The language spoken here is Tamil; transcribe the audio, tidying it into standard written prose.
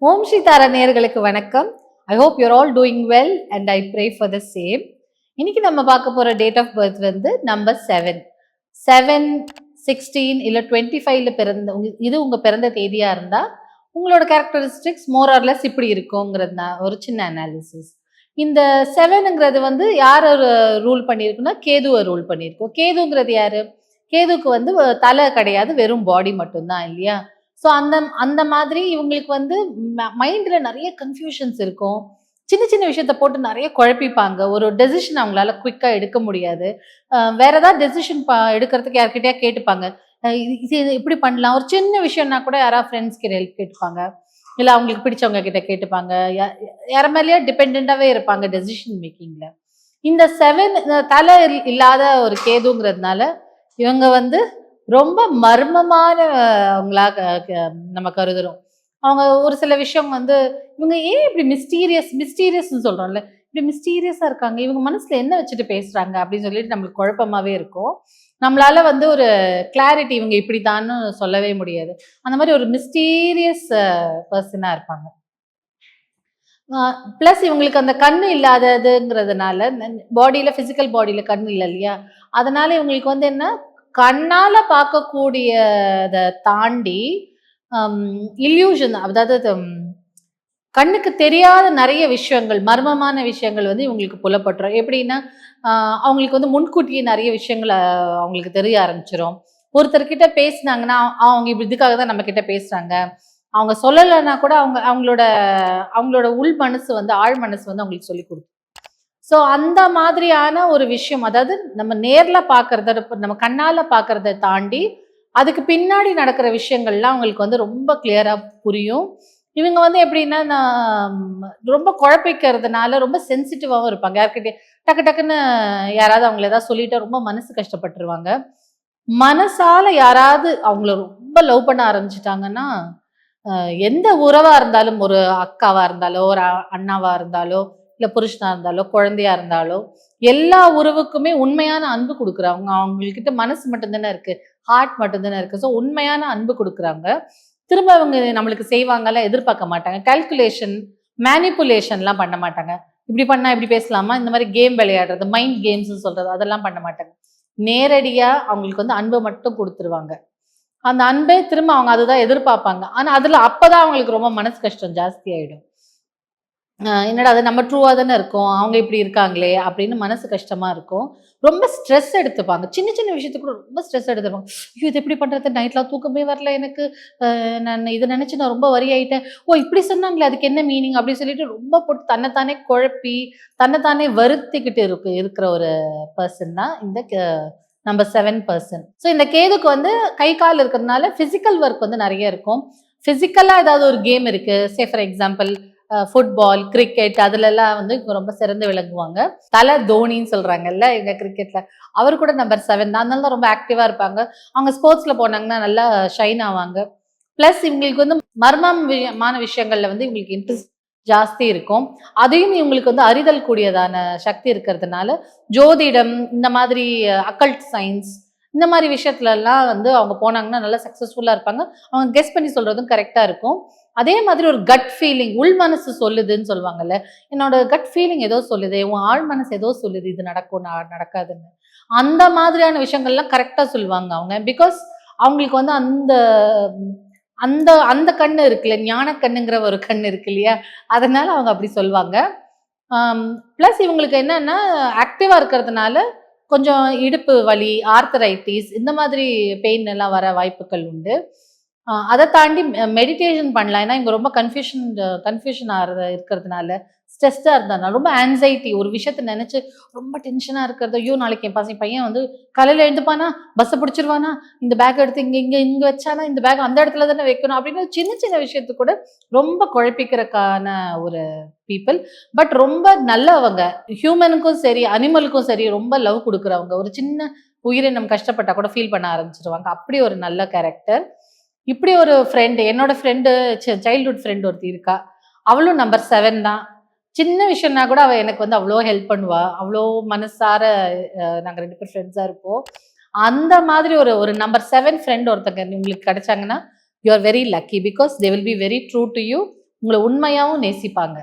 ஓம் ஸ்ரீ தாரா நேயர்களுக்கு வணக்கம். I hope your all doing well and I pray for the same. இன்னைக்கு நம்ம பார்க்க போற டேட் ஆஃப் பர்த் வந்து நம்பர் 7. 7, 16 இல்லை 25ல பிறந்த இது உங்க பிறந்த தேதியா இருந்தா உங்களோட கேரக்டரிஸ்டிக்ஸ் மோர் ஆர் லெஸ் இப்படி இருக்குங்கிறது ஒரு சின்ன அனாலிசிஸ். இந்த 7ங்கிறது வந்து யார் ரூல் பண்ணியிருக்குன்னா கேதுவை ரூல் பண்ணியிருக்கோம். கேதுங்கிறது யாரு? கேதுக்கு வந்து தலை கிடையாது, வெறும் பாடி மட்டும்தான் இல்லையா? ஸோ அந்த அந்த மாதிரி இவங்களுக்கு வந்து மைண்டில் நிறைய கன்ஃபியூஷன்ஸ் இருக்கும். சின்ன சின்ன விஷயத்த போட்டு நிறைய குழப்பிப்பாங்க. ஒரு டெசிஷன் அவங்களால குயிக்காக எடுக்க முடியாது. வேற ஏதாவது டெசிஷன் எடுக்கிறதுக்கு யார்கிட்டயா கேட்டுப்பாங்க. இது இப்படி பண்ணலாம். ஒரு சின்ன விஷயம்னா கூட யாராவது ஃப்ரெண்ட்ஸ் கிட்ட ஹெல்ப் கேட்டுப்பாங்க. இல்லை அவங்களுக்கு பிடிச்சவங்க கிட்ட கேட்டுப்பாங்க. யார மேலேயே டிபெண்டாகவே இருப்பாங்க டெசிஷன் மேக்கிங்கில். இந்த 7 தலை இல்லாத ஒரு கேதுங்கிறதுனால இவங்க வந்து ரொம்ப மர்மமானவங்களா நம்ம கருதுறோம். அவங்க ஒரு சில விஷயம் வந்து இவங்க ஏன் இப்படி மிஸ்டீரியஸ்ன்னு சொல்றோம்ல, இப்படி மிஸ்டீரியஸா இருக்காங்க, இவங்க மனசுல என்ன வச்சுட்டு பேசுறாங்க அப்படின்னு சொல்லிட்டு நம்மளுக்கு குழப்பமாவே இருக்கும். நம்மளால வந்து ஒரு கிளாரிட்டி இவங்க இப்படித்தான்னு சொல்லவே முடியாது. அந்த மாதிரி ஒரு மிஸ்டீரியஸ் பர்சனா இருப்பாங்க. பிளஸ் இவங்களுக்கு அந்த கண்ணு இல்லாததுங்கிறதுனால பாடியில பிசிக்கல் பாடியில கண்ணு இல்லை இல்லையா, அதனால இவங்களுக்கு வந்து என்ன, கண்ணால பார்க்கக்கூடியதை தாண்டி இல்யூஷன், அதாவது கண்ணுக்கு தெரியாத நிறைய விஷயங்கள், மர்மமான விஷயங்கள் வந்து இவங்களுக்கு புலப்பட்டுரும். எப்படின்னா அவங்களுக்கு வந்து முன்கூட்டியே நிறைய விஷயங்கள் அவங்களுக்கு தெரிய ஆரம்பிச்சிடும். ஒருத்தர்கிட்ட பேசினாங்கன்னா அவங்க இப்படி இதுக்காக தான் நம்ம கிட்ட பேசுறாங்க, அவங்க சொல்லலைன்னா கூட அவங்களோட அவங்களோட உள் மனசு வந்து ஆழ் மனசு வந்து அவங்களுக்கு சொல்லி கொடுக்கும். ஸோ அந்த மாதிரியான ஒரு விஷயம், அதாவது நம்ம நேர்ல பார்க்கறத, நம்ம கண்ணால பார்க்கறத தாண்டி அதுக்கு பின்னாடி நடக்கிற விஷயங்கள்லாம் அவங்களுக்கு வந்து ரொம்ப கிளியரா புரியும். இவங்க வந்து எப்படின்னா ரொம்ப குழப்பிக்கிறதுனால ரொம்ப சென்சிட்டிவாகவும் இருப்பாங்க. யார்கிட்ட டக்கு டக்குன்னு யாராவது அவங்கள ஏதாவது சொல்லிட்டு ரொம்ப மனசு கஷ்டப்பட்டுருவாங்க. மனசால யாராவது அவங்கள ரொம்ப லவ் பண்ண ஆரம்பிச்சிட்டாங்கன்னா எந்த உறவா இருந்தாலும், ஒரு அக்காவா இருந்தாலோ, ஒரு அண்ணாவா இருந்தாலோ, இல்ல புருஷனா இருந்தாலோ, குழந்தையா இருந்தாலோ, எல்லா உறவுக்குமே உண்மையான அன்பு கொடுக்குறாங்க. அவங்கக்கிட்ட மனசு மட்டும்தானே இருக்கு, ஹார்ட் மட்டும்தானே இருக்கு. ஸோ உண்மையான அன்பு கொடுக்குறாங்க. திரும்ப அவங்க நம்மளுக்கு செய்வாங்கலாம் எதிர்பார்க்க மாட்டாங்க. கால்குலேஷன், மேனிப்புலேஷன்லாம் பண்ண மாட்டாங்க. இப்படி பண்ணா இப்படி பேசலாமா, இந்த மாதிரி கேம் விளையாடுறது, மைண்ட் கேம்ஸ் சொல்றது, அதெல்லாம் பண்ண மாட்டாங்க. நேரடியா அவங்களுக்கு வந்து அன்பை மட்டும் கொடுத்துருவாங்க. அந்த அன்பே திரும்ப அவங்க அதுதான் எதிர்பார்ப்பாங்க. ஆனா அதுல அப்பதான் அவங்களுக்கு ரொம்ப மனசு கஷ்டம் ஜாஸ்தி ஆயிடும். என்னடா அது, நம்ம ட்ரூவா தானே இருக்கோம், அவங்க இப்படி இருக்காங்களே அப்படின்னு மனசு கஷ்டமா இருக்கும். ரொம்ப ஸ்ட்ரெஸ் எடுத்துப்பாங்க. சின்ன சின்ன விஷயத்துக்கு கூட ரொம்ப ஸ்ட்ரெஸ் எடுத்துப்பாங்க. ஐயோ இது எப்படி பண்றது, நைட்லாம் தூக்கமே வரல எனக்கு, நான் இதை நினைச்சு நான் ரொம்ப வரி ஆயிட்டேன். ஓ இப்படி சொன்னாங்களே, அதுக்கு என்ன மீனிங் அப்படின்னு சொல்லிட்டு ரொம்ப போட்டு தன்னைத்தானே குழப்பி தன்னைத்தானே வருத்திக்கிட்டு இருக்கிற ஒரு பர்சன் தான் இந்த நம்பர் 7 பர்சன். ஸோ இந்த கேதுக்கு வந்து கை கால் இருக்கிறதுனால பிசிக்கல் ஒர்க் வந்து நிறைய இருக்கும். பிசிக்கலா ஏதாவது ஒரு கேம் இருக்கு, say for example football, cricket, அதுலலாம் வந்து ரொம்ப சிறந்து விளங்குவாங்க. தலை தோனின்னு சொல்றாங்கல்ல எங்க கிரிக்கெட்ல, அவர் கூட நம்பர் 7 தான். அதனால ரொம்ப ஆக்டிவா இருப்பாங்க. அவங்க ஸ்போர்ட்ஸ்ல போனாங்கன்னா நல்லா ஷைன் ஆவாங்க. பிளஸ் இவங்களுக்கு வந்து மர்மமான விஷயங்கள்ல வந்து இவங்களுக்கு இன்ட்ரெஸ்ட் ஜாஸ்தி இருக்கும். அதையும் இவங்களுக்கு வந்து அறிதல் கூடியதான சக்தி இருக்கிறதுனால ஜோதிடம், இந்த மாதிரி அக்கல்ட் சயின்ஸ், இந்த மாதிரி விஷயத்துல எல்லாம் வந்து அவங்க போனாங்கன்னா நல்லா சக்சஸ்ஃபுல்லா இருப்பாங்க. அவங்க கெஸ் பண்ணி சொல்றதும் கரெக்டா இருக்கும். அதே மாதிரி ஒரு கட் ஃபீலிங், உள் மனசு சொல்லுதுன்னு சொல்லுவாங்கல்ல, என்னோட கட் ஃபீலிங் ஏதோ சொல்லுது, உன் ஆழ் மனசு ஏதோ சொல்லுது இது நடக்கும் நடக்காதுன்னு, அந்த மாதிரியான விஷயங்கள்லாம் கரெக்டா சொல்லுவாங்க அவங்க. பிகாஸ் அவங்களுக்கு வந்து அந்த அந்த அந்த கண்ணு இருக்குல்ல, ஞான கண்ணுங்கிற ஒரு கண்ணு இருக்கு இல்லையா, அதனால அவங்க அப்படி சொல்லுவாங்க. பிளஸ் இவங்களுக்கு என்னன்னா ஆக்டிவா இருக்கிறதுனால கொஞ்சம் இடுப்பு வலி, ஆர்த்தரைட்டிஸ், இந்த மாதிரி பெயின் எல்லாம் வர வாய்ப்புகள் உண்டு. அதை தாண்டி மெடிடேஷன் பண்ணலாம். ஏன்னா இங்க ரொம்ப கன்ஃபியூஷன் இருக்கிறதுனால, ஸ்ட்ரெஸ்டா இருந்ததுனால, ரொம்ப ஆன்சைட்டி, ஒரு விஷயத்த நினைச்சு ரொம்ப டென்ஷனா இருக்கிறது. ஐயோ நாளைக்கு என் பையன் வந்து காலையில எழுந்துப்பானா, பஸ்ஸை பிடிச்சிருவானா, இந்த பேக் எடுத்து இங்க இங்க இங்க வச்சானா, இந்த பேக் அந்த இடத்துல தானே வைக்கணும் அப்படின்னு சின்ன சின்ன விஷயத்து கூட ரொம்ப குழப்பிக்கிறதுக்கான ஒரு பீப்புள். பட் ரொம்ப நல்லவங்க. ஹியூமனுக்கும் சரி, அனிமலுக்கும் சரி ரொம்ப லவ் கொடுக்குறவங்க. ஒரு சின்ன உயிரினம் கஷ்டப்பட்டா கூட ஃபீல் பண்ண ஆரம்பிச்சிருவாங்க. அப்படி ஒரு நல்ல கேரக்டர். இப்படி ஒரு ஃப்ரெண்டு, என்னோட ஃப்ரெண்டு, சைல்ட்ஹுட் ஃப்ரெண்ட் ஒருத்தி இருக்கா. அவளும் நம்பர் 7 தான். சின்ன விஷயம்னா கூட அவ எனக்கு வந்து அவ்வளோ ஹெல்ப் பண்ணுவா. அவ்வளோ மனசார நாங்க 2 பேரும் ஃப்ரெண்ட்ஸா இருப்போம். அந்த மாதிரி ஒரு ஒரு நம்பர் 7 ஃப்ரெண்ட் ஒருத்தங்க உங்களுக்கு கிடைச்சாங்கன்னா, you are very lucky. Because they will be very true to you. உங்கள உண்மையாவும் நேசிப்பாங்க.